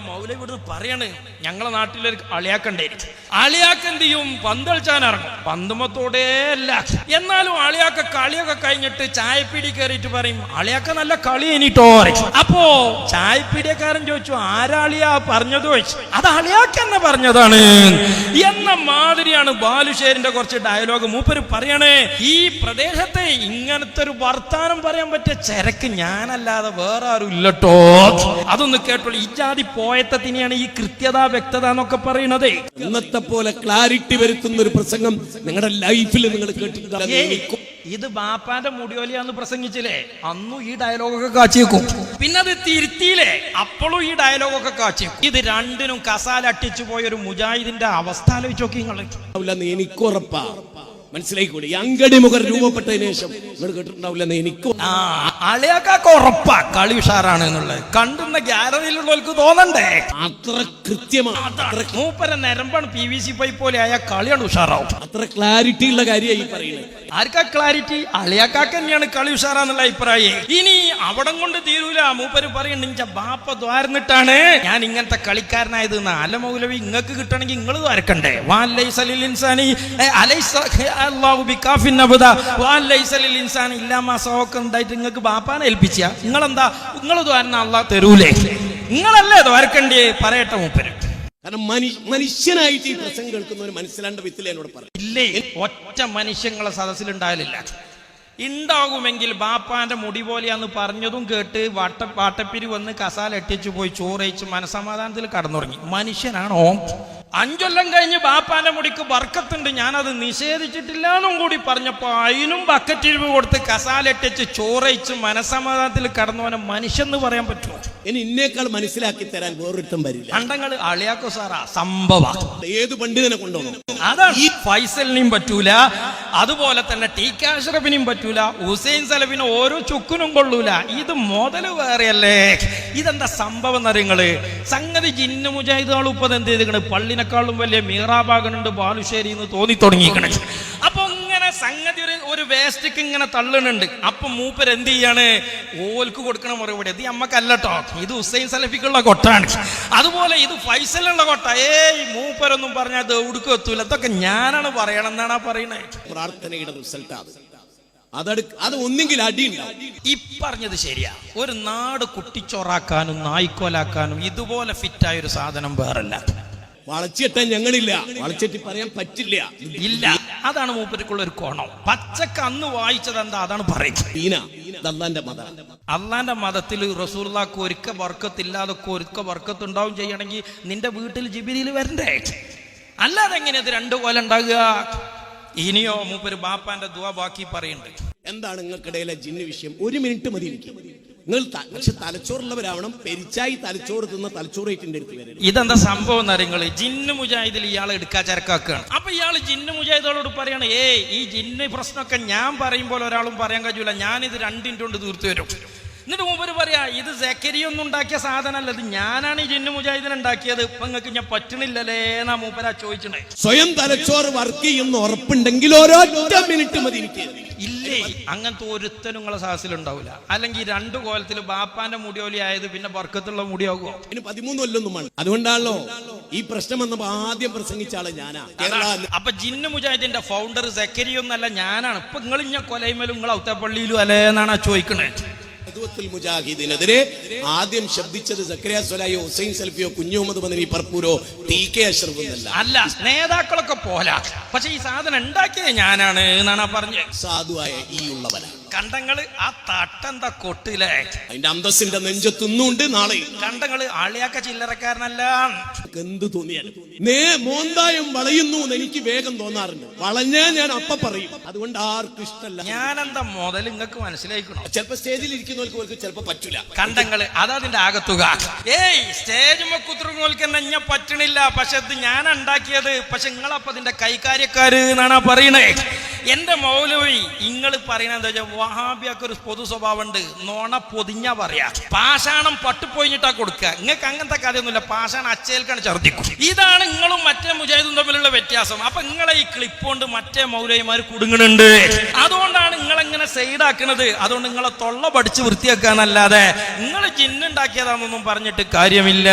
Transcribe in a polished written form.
മൗലവി ഇവിടുന്ന് പറയാണ്, ഞങ്ങളെ നാട്ടിലൊരു അളിയാക്കണ്ടായിരിക്കും. അളിയാക്ക എന്ത് ചെയ്യും? പന്തളിച്ചാൻ ഇറങ്ങും. പന്തുമത്തോടെ അല്ല. എന്നാലും അളിയാക്ക കളിയൊക്കെ കഴിഞ്ഞിട്ട് ചായപ്പീടി കയറിയിട്ട് പറയും, അളിയാക്ക നല്ല കളി എനിട്ടോ. അപ്പോ ചായപ്പീടിയക്കാരൻ ചോദിച്ചു, ആരാളിയാ പറഞ്ഞത് ചോദിച്ചു. അത് അളിയാക്ക തന്നെ പറഞ്ഞതാണ് എന്ന മാതിരിയാണ് ബാലുശ്ശേരിന്റെ കുറച്ച് ഡയലോഗ്. മൂപ്പര് പറയണേ, ഈ പ്രദേശത്തെ ഇങ്ങനത്തെ ഒരു വർത്താനം പറയാൻ പറ്റിയ ചരക്ക് ഞാനല്ലാതെ വേറെ ആരും ഇല്ലട്ടോ. അതൊന്ന് കേട്ടോളൂ. ഈ ജാതി പോയത്തത്തിനെയാണ് ഈ കൃത്യത വ്യക്തത എന്നൊക്കെ പറയുന്നത്. ഇന്നത്തെ പോലെ ക്ലാരിറ്റി വരുത്തുന്ന ഒരു പ്രസംഗം നിങ്ങളുടെ ലൈഫിൽ നിങ്ങൾ കേട്ടിട്ടില്ല. ഇത് ബാപ്പാന്റെ മുടിയോലിയാന്ന് പ്രസംഗിച്ചില്ലേ, അന്നും ഈ ഡയലോഗൊക്കെ കാച്ചിയേക്കും. പിന്നെ അത് തിരുത്തിയില്ലേ, അപ്പോഴും ഈ ഡയലോഗൊക്കെ കാച്ചിയേക്കും. ഇത് രണ്ടിനും കസാല അട്ടിച്ചു പോയ ഒരു മുജാഹിദിന്റെ അവസ്ഥ ആലോചിച്ച് നോക്കി നിങ്ങൾ. എനിക്കുറപ്പാ, മനസ്സിലായിക്കൂടി. അങ്കടി മുഖർ രൂപപ്പെട്ടതിന് ശേഷം നിങ്ങൾ കേട്ടിട്ടുണ്ടാവില്ല. എനിക്ക് അളിയാക്കാക്ക് ഉറപ്പാ കളി ഉഷാറാണ് എന്നുള്ളത് കണ്ടുന്ന ഗ്യാലറിയിലുള്ളവർക്ക് തോന്നണ്ടേ. അത്ര കൃത്യമാണ്. മൂപ്പര നരമ്പാണ് PVC പൈപ്പ് പോലെ ആയ കളിയാണ് ഉഷാറാവും. അത്ര ക്ലാരിറ്റി ഉള്ള കാര്യമായി പറയുന്നത്. ആർക്കാ ക്ലാരിറ്റി? അളിയാക്കാക്ക് തന്നെയാണ് കളി ഉഷാറാന്നുള്ള അഭിപ്രായം. ഇനി അവിടം കൊണ്ട് തീരൂല. മൂപ്പര് പറയുന്നുണ്ട്, നിന്റെ ബാപ്പ ദ്വാരന്നിട്ടാണ് ഞാൻ ഇങ്ങനത്തെ കളിക്കാരനായത്. അല്ല മൗലവി, ഇങ്ങക്ക് കിട്ടണമെങ്കിൽ നിങ്ങൾ ദ്വാരക്കണ്ടേ? ഉണ്ടായിട്ട് നിങ്ങൾക്ക് ബാപ്പാനെ ഏൽപ്പിച്ച നിങ്ങളെന്താ? നിങ്ങൾ ദ്വാരന അള്ളാഹ് തരൂലേ? നിങ്ങളല്ലേ ദ്വാരക്കണ്ടേ? പറയട്ടെ മൂപ്പര്. കാരണം മനുഷ്യനായിട്ട് ഈ പ്രസംഗം കേൾക്കുന്നവർ മനസ്സിലാണ്ട വിത്തില്ല എന്നോട് പറയും. ഇല്ലേ, ഒറ്റ മനുഷ്യങ്ങളെ സദസ്സിലുണ്ടായാലില്ല. ഉണ്ടാകുമെങ്കിൽ ബാപ്പാന്റെ മുടി പോലെയാന്ന് പറഞ്ഞതും കേട്ട് വാട്ടപ്പിരി വന്ന് കസാല എട്ടിച്ചു പോയി ചോറയിച്ച് മനസമാധാനത്തിൽ കടന്നുറങ്ങി. മനുഷ്യനാണോ? 5 കൊല്ലം കഴിഞ്ഞ് ബാപ്പാന്റെ മുടിക്ക് ബർക്കത്തുണ്ട്, ഞാനത് നിഷേധിച്ചിട്ടില്ല എന്നും കൂടി പറഞ്ഞപ്പോ അതിനും ബക്കറ്റിരിവ് കൊടുത്ത് കസാല എട്ടിച്ച് ചോറയിച്ച് മനസമാധാനത്തിൽ കടന്നവനെ മനുഷ്യൻ എന്ന് പറയാൻ പറ്റുമോ? ഇനി ഇന്നേക്കാൾ മനസ്സിലാക്കി തരാൻ വേറൊരുത്തം വരില്ല. അണ്ടങ്ങൾ അളിയാക്കോ സാറാ സംഭവ. ഏത് പണ്ഡിതനെ കൊണ്ടുപോകും? അതാണ്. ഈ ഫൈസലിനെയും പറ്റൂല, അതുപോലെ തന്നെ TK അഷ്റഫിനെയും പറ്റൂല, ഹുസൈൻ സലഫിനും ഓരോ ചുക്കിനും കൊള്ളൂല. ഇത് മുതല് വേറെയല്ലേ? ഇതെന്താ സംഭവം എന്നറിയങ്ങള്? സംഗതി ജിന്നു മുജാഹിദുകൾ ഇപ്പൊ എന്ത് ചെയ്തിക്കണ്? പള്ളിനെക്കാളും വലിയ മീറാബാഗനുണ്ട് ബാലുശ്ശേരി എന്ന് തോന്നി തുടങ്ങിയിരിക്കണേ. അപ്പൊ ഇങ്ങനെ സംഗതി ഒരു വേസ്റ്റിക്ക് ഇങ്ങനെ തള്ളുന്നുണ്ട്. അപ്പൊ മൂപ്പര് എന്ത് ചെയ്യാണ്? ഓൽക്ക് കൊടുക്കണ മറുപടി, ഇത് അമ്മക്കല്ലോ, ഇത് ഹുസൈൻ സലഫിക്കുള്ള കൊട്ടാണ്, അതുപോലെ ഇത് ഫൈസലുള്ള കൊട്ട. മൂപ്പരൊന്നും പറഞ്ഞാൽ അത് എവിടേക്കും എത്തൂല. ഇതൊക്കെ ഞാനാണ് പറയണം എന്നാണ് പറയുന്നത്. പ്രാർത്ഥനയുടെ റിസൾട്ട് അത് ഒന്നെങ്കിൽ അടിയുണ്ടാവും. ഈ പറഞ്ഞത് ശരിയാ. ഒരു നാട് കുട്ടിച്ചോറാക്കാനും നായ്ക്കോലാക്കാനും ഇതുപോലെ ഫിറ്റായ ഒരു സാധനം വേറല്ല. വളച്ചെട്ടാൻ ഞങ്ങളില്ല, വളച്ചെട്ടി പറയാൻ പറ്റില്ല. ഇല്ല, അതാണ് മൂപ്പർക്കുള്ള ഒരു കോണം. പച്ചക്ക് അന്ന് വായിച്ചത് എന്താ അതാണ് പറയുന്നത്. അള്ളാന്റെ മതത്തിൽ റസൂലുള്ളാഹിക്ക് ഒരുക്ക ബർക്കത്തില്ലാതെ ഒരുക്ക ബർക്കത്ത് ഉണ്ടാവും ചെയ്യണമെങ്കിൽ നിന്റെ വീട്ടിൽ ജിബ്രീൽ വരണ്ടേ? അല്ലാതെ എങ്ങനെ അത് 2 കൊല്ലം ഉണ്ടാകുക? ഇനിയോ മൂപ്പര് ബാപ്പാന്റെ ദുആ ബാക്കി പറയുന്നുണ്ട്. എന്താണ് നിങ്ങൾക്കിടയിലെ ജിന്ന് വിഷയം? 1 മിനിറ്റ് മതി എനിക്ക്. നിങ്ങൾ പക്ഷെ തലച്ചോറുള്ളവരാവണം. പെരിച്ചായി തലച്ചോറ് തിന്ന തലച്ചോറേറ്റിന്റെ അടുത്ത് വരും. ഇതെന്താ സംഭവം എന്നറിയങ്ങള്? ജിന്ന് മുജാഹിദിൽ ഇയാളെ എടുക്കാ ചരക്കാക്കുകയാണ്. അപ്പൊ ഇയാള് ജിന്ന് മുജാഹിദോട് പറയാണ്, ഈ ജിന്ന് പ്രശ്നമൊക്കെ ഞാൻ പറയുമ്പോൾ ഒരാളും പറയാൻ കഴിയൂല, ഞാനിത് 2 മിനിറ്റ് കൊണ്ട് തീർത്തു വരും. എന്നിട്ട് മൂപ്പര് പറയാ, ഇത് സക്കരിയ ഒന്നും ഉണ്ടാക്കിയ സാധനമല്ല, ഇത് ഞാനാണ് ഈ ജിന്നു മുജാഹിദിനെ ഉണ്ടാക്കിയത്. ഇപ്പൊ നിങ്ങൾക്ക് ഞാൻ പറ്റണില്ലല്ലേ എന്നാ മൂപ്പരാ ചോദിച്ചിട്ടുണ്ടേ. സ്വയം തലച്ചോറ് വർക്ക് ചെയ്യുന്ന ഉറപ്പുണ്ടെങ്കിൽ ഒരൊറ്റ മിനിറ്റ് മതി എനിക്ക്. ഇല്ലേ, അങ്ങനത്തെ ഒരുത്തനും നിങ്ങളെ സാഹസിൽ ഉണ്ടാവില്ല. അല്ലെങ്കിൽ 2 കോലത്തിൽ ബാപ്പാന്റെ മുടിയോലി ആയത് പിന്നെ ബർക്കത്തുള്ള മുടിയാകുമോ? ഇനി 13 കൊല്ലൊന്നും വേണം. അതുകൊണ്ടാണല്ലോ ഈ പ്രശ്നം വന്നപ്പോ ആദ്യം പ്രസംഗിച്ച ആള് ഞാനാ. അപ്പൊ ജിന്നു മുജാഹിദിന്റെ ഫൗണ്ടർ സക്കരിയ ഒന്നല്ല, ഞാനാണ്. ഇപ്പൊ നിങ്ങൾ ഇഞ്ഞ കൊലൈമലും നിങ്ങൾ ഔത്തപ്പള്ളിയിലും അല്ലേ എന്നാണ് ചോദിക്കണത്. മുജാഹിദിനെതിരെ ആദ്യം ശബ്ദിച്ചത് സക്കരിയ സ്വലായോ ഹുസൈൻ സലഫിയോ കുഞ്ഞുമുഹമ്മദ് മദനി പറപ്പൂരോ TK അഷ്റഫ് അല്ല. നേതാക്കളൊക്കെ പോലാ, പക്ഷെ ഈ സാധനം ഉണ്ടാക്കിയത് ഞാനാണ് എന്നാണ് പറഞ്ഞത്. സാധുവായ ഈ ഉള്ളവനാ കണ്ടങ്ങള് ആ തട്ടെന്താ കൊട്ടില്ലേ? അതിന്റെ അന്തസ്സിന്റെ നെഞ്ചത്തുന്നുണ്ട്. നാളെ കണ്ടങ്ങള് ആളിയാക്ക ചില്ലറക്കാരനല്ല. എന്ത് തോന്നിയാലും മോന്തായം വളയുന്നു എന്ന് എനിക്ക് വേഗം തോന്നാറുണ്ട്. വളഞ്ഞാ ഞാൻ അപ്പ പറയും. അതുകൊണ്ട് ആർക്കും ഇഷ്ടമല്ല. ഞാനെന്താ മുതൽ നിങ്ങൾക്ക് മനസ്സിലായിക്കണോ? ചിലപ്പോ സ്റ്റേജിൽ ഇരിക്കുന്നവർക്ക് ചിലപ്പോ പറ്റൂല. കണ്ടങ്ങള് അതതിന്റെ ആകത്തുക. സ്റ്റേജ് കുത്തുറുന്നോൽക്ക് തന്നെ ഞാൻ പറ്റണില്ല, പക്ഷെ ഇത് ഞാൻ ഉണ്ടാക്കിയത്. പക്ഷെ നിങ്ങളപ്പ അതിന്റെ കൈകാര്യക്കാര് എന്നാണ് പറയണേ. എന്റെ മൗലവി നിങ്ങൾ പറയണ എന്താ വെച്ചാൽ വഹാബിയൊക്കെ ഒരു പൊതു സ്വഭാവം ഉണ്ട്. നോണ പൊതിഞ്ഞാ പറയാ, പാഷാണം പട്ടുപോയിട്ടാ കൊടുക്കുക. നിങ്ങൾക്ക് അങ്ങനത്തെ കഥയൊന്നുമില്ല. പാഷാണം അച്ചേൽക്കാണ് ഛർദ്ദിക്കും. ഇതാണ് നിങ്ങളും മറ്റേ മുജാഹിദും തമ്മിലുള്ള വ്യത്യാസം. അപ്പൊ നിങ്ങളെ ഈ ക്ലിപ്പ് കൊണ്ട് മറ്റേ മൗലവിമാർ കുടുങ്ങുന്നുണ്ട്. അതുകൊണ്ടാണ് നിങ്ങളെങ്ങനെ സൈഡാക്കുന്നത്. അതുകൊണ്ട് നിങ്ങളെ തൊള്ള പഠിച്ച് വൃത്തിയാക്കാന്നല്ലാതെ നിങ്ങൾ ജിന്നുണ്ടാക്കിയതാണെന്നൊന്നും പറഞ്ഞിട്ട് കാര്യമില്ല.